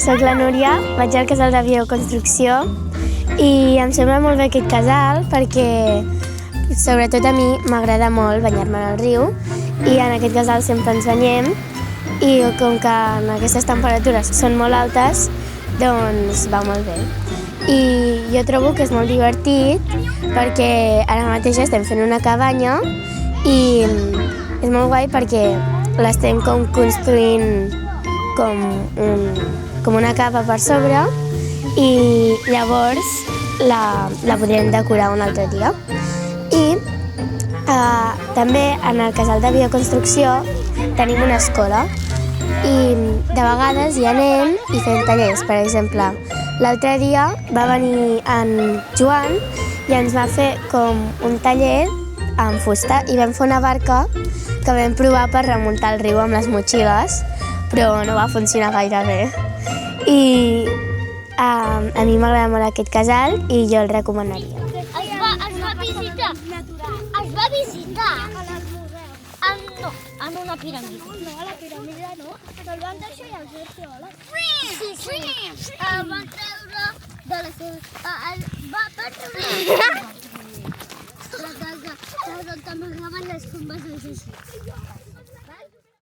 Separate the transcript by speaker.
Speaker 1: soc la Núria, vaig al casal de Bioconstrucció i em sembla molt bé aquest casal perquè sobretot a mi m'agrada molt banyar-me al riu i en aquest casal sempre ens banyem i com que en aquestes temperatures són molt altes, doncs va molt bé. I jo trobo que és molt divertit perquè ara mateix estem fent una cabanya i és molt guai perquè l'estem com construint com una capa per sobre i llavors la podrem decorar un altre dia. I també en el casal de Bioconstrucció tenim una escola i de vegades hi anem i fem tallers. Per exemple, l'altre dia va venir en Joan i ens va fer com un taller amb fusta i vam fer una barca que vam provar per remuntar el riu amb les motxilles, però no va funcionar gaire bé. I a mi m'agrada molt aquest casal i jo el recomanaria.
Speaker 2: Es va visitar en una piràmide.
Speaker 3: No, a la piràmide no. Se'l van deixar i els dos soles.
Speaker 2: Sí. Van treure de la seva... Van treure la casa d'on t'amagaven les tombes dels egipcis.